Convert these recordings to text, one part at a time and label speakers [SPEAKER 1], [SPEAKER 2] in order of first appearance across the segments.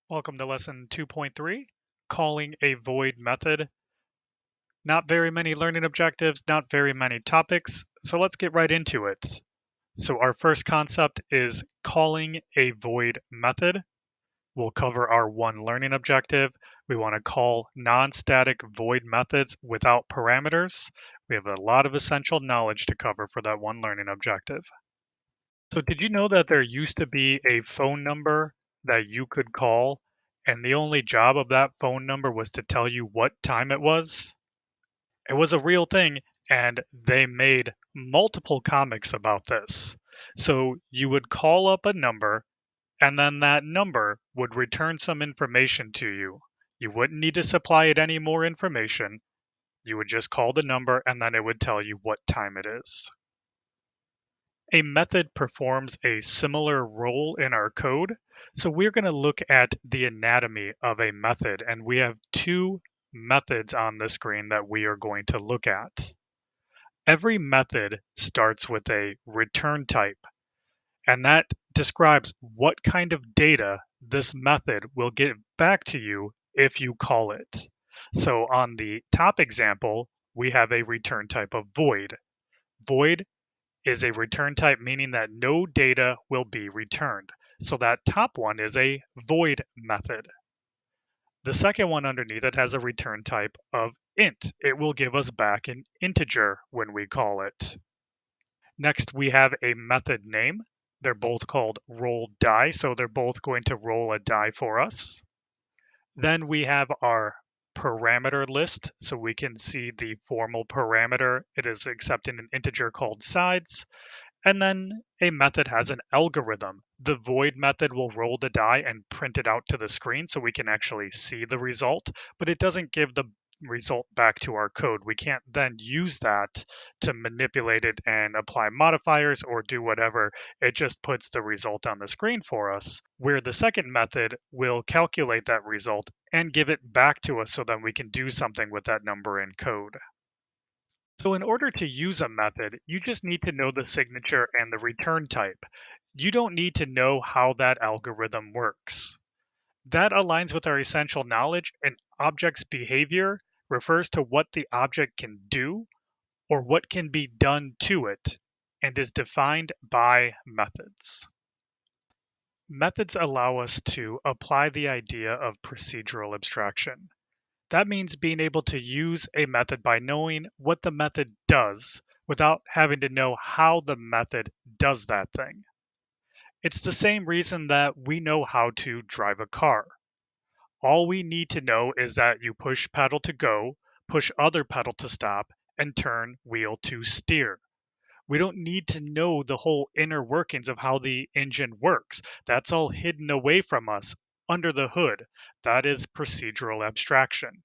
[SPEAKER 1] Welcome to lesson 2.3, calling a void method. Not very many learning objectives, not very many topics, so let's get right into it. So our first concept is calling a void method. We'll cover our one learning objective. We want to call non-static void methods without parameters. We have a lot of essential knowledge to cover for that one learning objective. So did you know that there used to be a phone number that you could call, and the only job of that phone number was to tell you what time it was? It was a real thing, and they made multiple comics about this. So you would call up a number, and then that number would return some information to you. You wouldn't need to supply it any more information. You would just call the number, and then it would tell you what time it is. A method performs a similar role in our code. So we're going to look at the anatomy of a method, and we have two methods on the screen that we are going to look at. Every method starts with a return type, and that describes what kind of data this method will give back to you if you call it. So on the top example, we have a return type of void. Void is a return type, meaning that no data will be returned. So that top one is a void method. The second one underneath it has a return type of int. It will give us back an integer when we call it. Next, we have a method name. They're both called roll die, so they're both going to roll a die for us. Then we have our parameter list, so we can see the formal parameter. It is accepting an integer called size. And then a method has an algorithm. The void method will roll the die and print it out to the screen so we can actually see the result, but it doesn't give the result back to our code. We can't then use that to manipulate it and apply modifiers or do whatever. It just puts the result on the screen for us, where the second method will calculate that result and give it back to us so then we can do something with that number in code. So in order to use a method, you just need to know the signature and the return type. You don't need to know how that algorithm works. That aligns with our essential knowledge. An object's behavior refers to what the object can do or what can be done to it and is defined by methods. Methods allow us to apply the idea of procedural abstraction. That means being able to use a method by knowing what the method does without having to know how the method does that thing. It's the same reason that we know how to drive a car. All we need to know is that you push pedal to go, push other pedal to stop, and turn wheel to steer. We don't need to know the whole inner workings of how the engine works. That's all hidden away from us under the hood. That is procedural abstraction.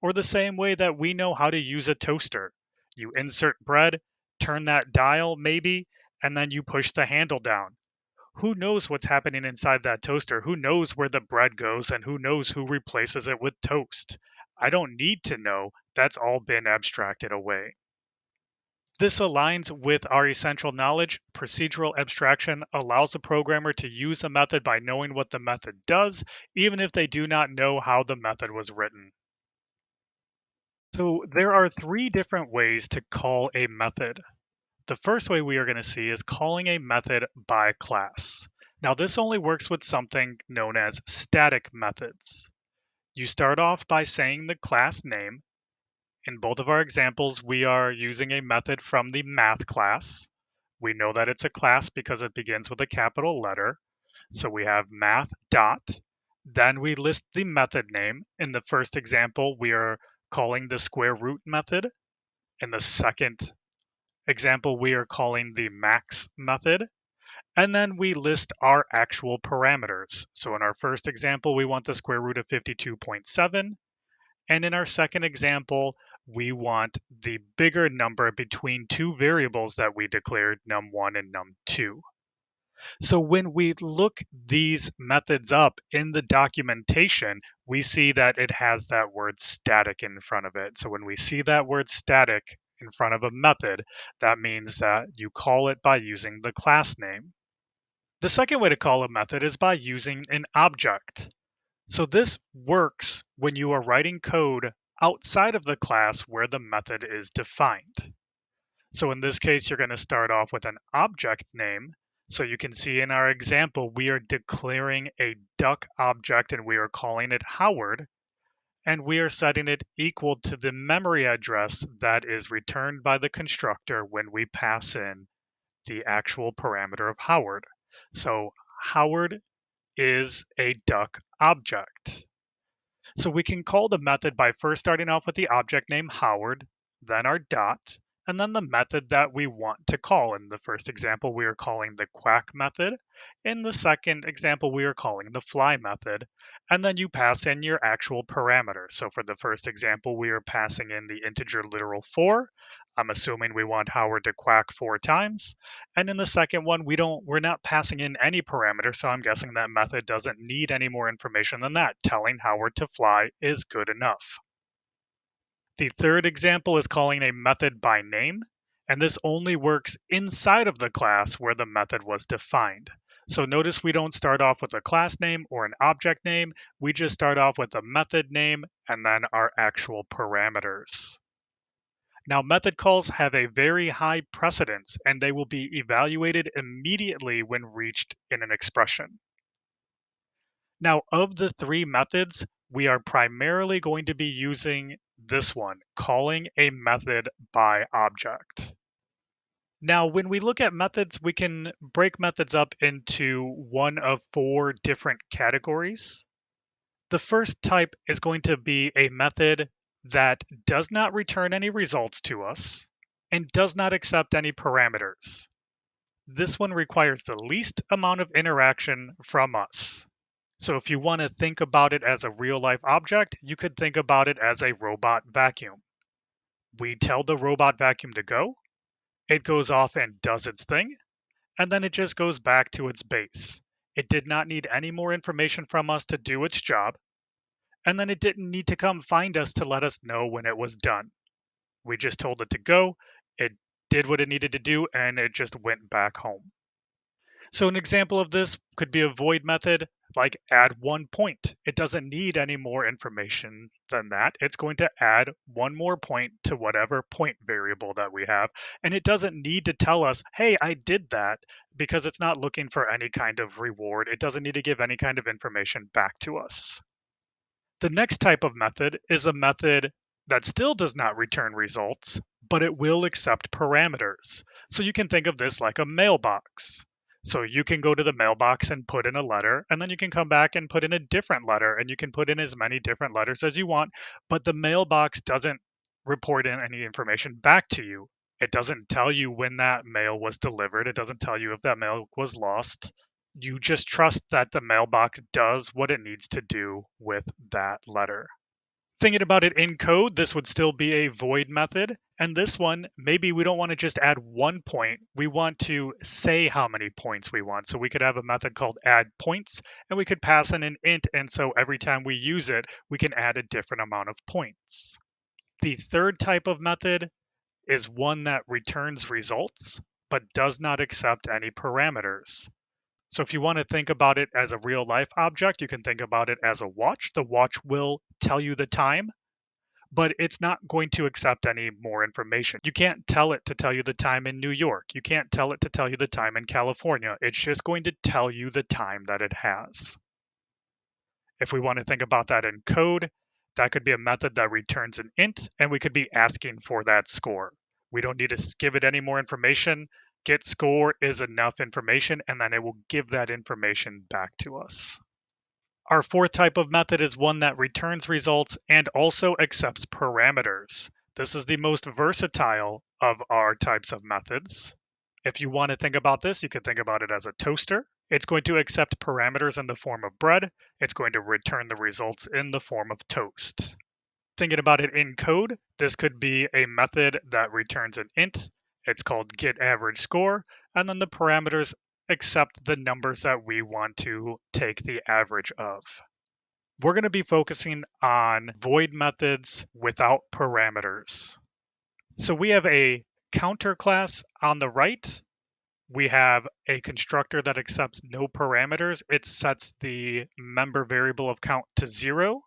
[SPEAKER 1] Or the same way that we know how to use a toaster. You insert bread, turn that dial maybe, and then you push the handle down. Who knows what's happening inside that toaster? Who knows where the bread goes and who knows who replaces it with toast? I don't need to know. That's all been abstracted away. This aligns with our essential knowledge. Procedural abstraction allows a programmer to use a method by knowing what the method does, even if they do not know how the method was written. So there are three different ways to call a method. The first way we are going to see is calling a method by class. Now this only works with something known as static methods. You start off by saying the class name. In both of our examples, we are using a method from the math class. We know that it's a class because it begins with a capital letter. So we have math dot. Then we list the method name. In the first example, we are calling the square root method. In the second example, we are calling the max method. And then we list our actual parameters. So in our first example, we want the square root of 52.7. And in our second example, we want the bigger number between two variables that we declared, num1 and num2. So when we look these methods up in the documentation, we see that it has that word static in front of it. So when we see that word static in front of a method, that means that you call it by using the class name. The second way to call a method is by using an object. So this works when you are writing code outside of the class where the method is defined. So in this case, you're going to start off with an object name. So you can see in our example, we are declaring a duck object and we are calling it Howard. And we are setting it equal to the memory address that is returned by the constructor when we pass in the actual parameter of Howard. So Howard is a duck object. So we can call the method by first starting off with the object name Howard, then our dot, and then the method that we want to call. In the first example, we are calling the quack method. In the second example, we are calling the fly method. And then you pass in your actual parameter. So for the first example, we are passing in the integer literal 4. I'm assuming we want Howard to quack 4 times. And in the second one, we're not passing in any parameter, so I'm guessing that method doesn't need any more information than that. Telling Howard to fly is good enough. The third example is calling a method by name, and this only works inside of the class where the method was defined. So notice we don't start off with a class name or an object name, we just start off with a method name and then our actual parameters. Now, method calls have a very high precedence and they will be evaluated immediately when reached in an expression. Now, of the three methods, we are primarily going to be using this one, calling a method by object. Now, when we look at methods, we can break methods up into one of four different categories. The first type is going to be a method that does not return any results to us and does not accept any parameters. This one requires the least amount of interaction from us. So if you want to think about it as a real life object, you could think about it as a robot vacuum. We tell the robot vacuum to go, it goes off and does its thing, and then it just goes back to its base. It did not need any more information from us to do its job, and then it didn't need to come find us to let us know when it was done. We just told it to go, it did what it needed to do, and it just went back home. So an example of this could be a void method, like add 1 point. It doesn't need any more information than that. It's going to add one more point to whatever point variable that we have. And it doesn't need to tell us, hey, I did that, because it's not looking for any kind of reward. It doesn't need to give any kind of information back to us. The next type of method is a method that still does not return results, but it will accept parameters. So you can think of this like a mailbox. So you can go to the mailbox and put in a letter, and then you can come back and put in a different letter, and you can put in as many different letters as you want, but the mailbox doesn't report in any information back to you. It doesn't tell you when that mail was delivered. It doesn't tell you if that mail was lost. You just trust that the mailbox does what it needs to do with that letter. Thinking about it in code, this would still be a void method. And this one, maybe we don't want to just add 1 point. We want to say how many points we want. So we could have a method called add points, and we could pass in an int. And so every time we use it, we can add a different amount of points. The third type of method is one that returns results, but does not accept any parameters. So if you want to think about it as a real life object, you can think about it as a watch. The watch will tell you the time, but it's not going to accept any more information. You can't tell it to tell you the time in New York. You can't tell it to tell you the time in California. It's just going to tell you the time that it has. If we want to think about that in code, that could be a method that returns an int, and we could be asking for that score. We don't need to give it any more information. Get score is enough information, and then it will give that information back to us. Our fourth type of method is one that returns results and also accepts parameters. This is the most versatile of our types of methods. If you want to think about this, you can think about it as a toaster. It's going to accept parameters in the form of bread. It's going to return the results in the form of toast. Thinking about it in code, this could be a method that returns an int. It's called getAverageScore, and then the parameters accept the numbers that we want to take the average of. We're going to be focusing on void methods without parameters. So we have a counter class on the right we have a constructor that accepts no parameters. It sets the member variable of count to 0.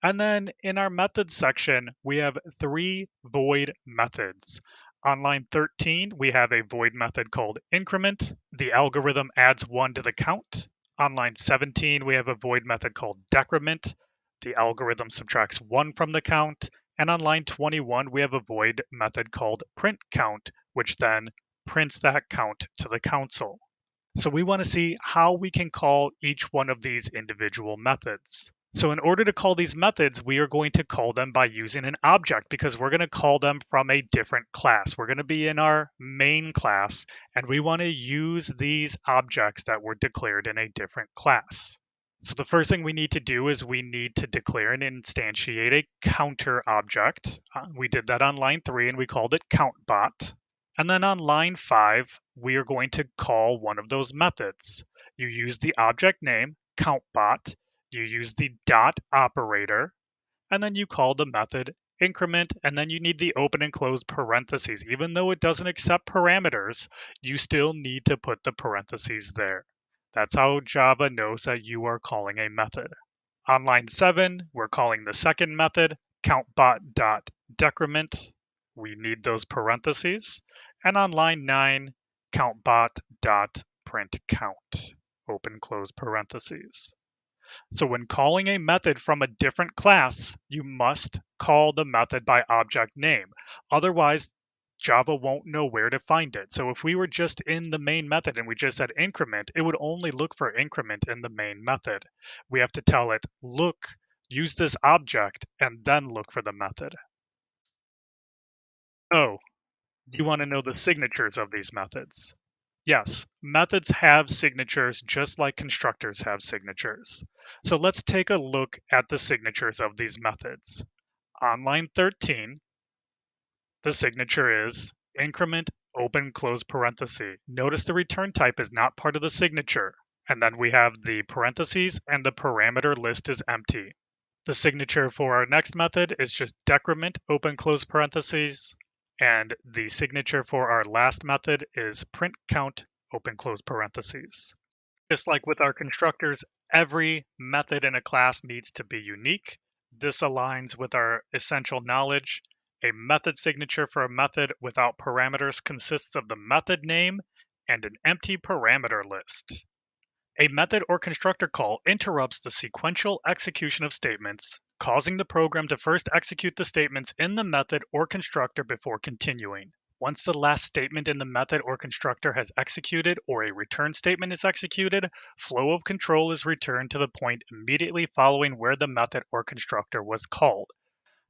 [SPEAKER 1] And then in our methods section, we have 3 void methods. On line 13, we have a void method called increment. The algorithm adds 1 to the count. On line 17, we have a void method called decrement. The algorithm subtracts 1 from the count. And on line 21, we have a void method called print count, which then prints that count to the console. So we want to see how we can call each one of these individual methods. So in order to call these methods, we are going to call them by using an object because we're going to call them from a different class. We're going to be in our main class, and we want to use these objects that were declared in a different class. So the first thing we need to do is we need to declare and instantiate a counter object. We did that on line 3 and we called it countBot. And then on line 5, we are going to call one of those methods. You use the object name, countBot, you use the dot operator, and then you call the method increment, and then you need the open and close parentheses. Even though it doesn't accept parameters, you still need to put the parentheses there. That's how Java knows that you are calling a method. On line 7, we're calling the second method, countBot.decrement. We need those parentheses. And on line 9, countBot.printCount, open close parentheses. So when calling a method from a different class, you must call the method by object name. Otherwise, Java won't know where to find it. So if we were just in the main method and we just said increment, it would only look for increment in the main method. We have to tell it, look, use this object, and then look for the method. Oh, you want to know the signatures of these methods? Yes, methods have signatures just like constructors have signatures. So let's take a look at the signatures of these methods. On line 13, the signature is increment open close parenthesis. Notice the return type is not part of the signature. And then we have the parentheses and the parameter list is empty. The signature for our next method is just decrement open close parentheses. And the signature for our last method is print count open close parentheses. Just like with our constructors, every method in a class needs to be unique. This aligns with our essential knowledge. A method signature for a method without parameters consists of the method name and an empty parameter list. A method or constructor call interrupts the sequential execution of statements, causing the program to first execute the statements in the method or constructor before continuing. Once the last statement in the method or constructor has executed or a return statement is executed, flow of control is returned to the point immediately following where the method or constructor was called.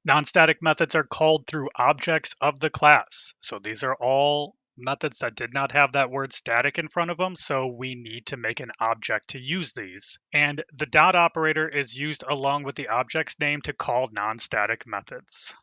[SPEAKER 1] Non-static methods are called through objects of the class. So these are all methods that did not have that word static in front of them, so we need to make an object to use these. And the dot operator is used along with the object's name to call non-static methods.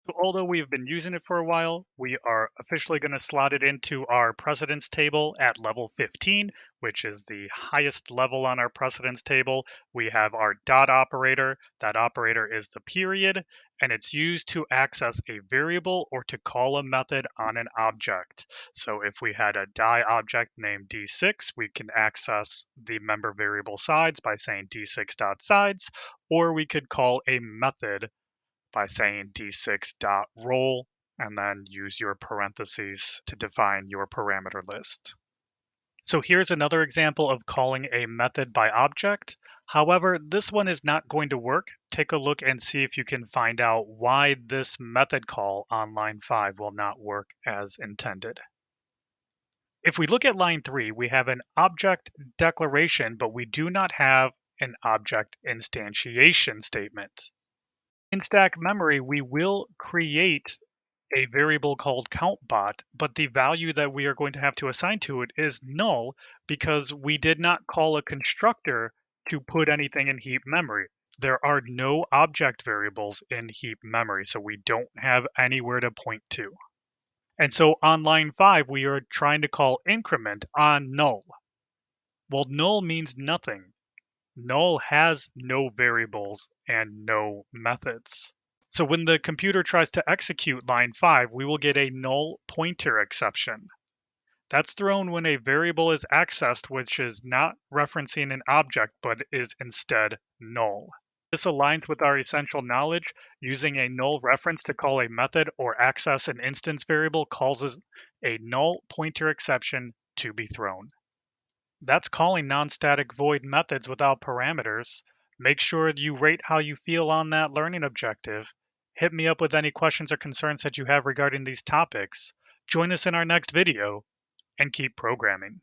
[SPEAKER 1] So although we've been using it for a while, we are officially going to slot it into our precedence table at level 15, which is the highest level on our precedence table. We have our dot operator. That operator is the period, and it's used to access a variable or to call a method on an object. So if we had a die object named d6, we can access the member variable sides by saying d6.sides, or we could call a method by saying d6.roll and then use your parentheses to define your parameter list. So here's another example of calling a method by object. However, this one is not going to work. Take a look and see if you can find out why this method call on line 5 will not work as intended. If we look at line 3, we have an object declaration, but we do not have an object instantiation statement. In stack memory, we will create a variable called countBot, but the value that we are going to have to assign to it is null because we did not call a constructor to put anything in heap memory. There are no object variables in heap memory, so we don't have anywhere to point to. And so on line 5, we are trying to call increment on null. Well, null means nothing. Null has no variables and no methods. So when the computer tries to execute line 5, we will get a null pointer exception. That's thrown when a variable is accessed which is not referencing an object but is instead null. This aligns with our essential knowledge. Using a null reference to call a method or access an instance variable causes a null pointer exception to be thrown. That's calling non-static void methods without parameters. Make sure you rate how you feel on that learning objective. Hit me up with any questions or concerns that you have regarding these topics. Join us in our next video and keep programming.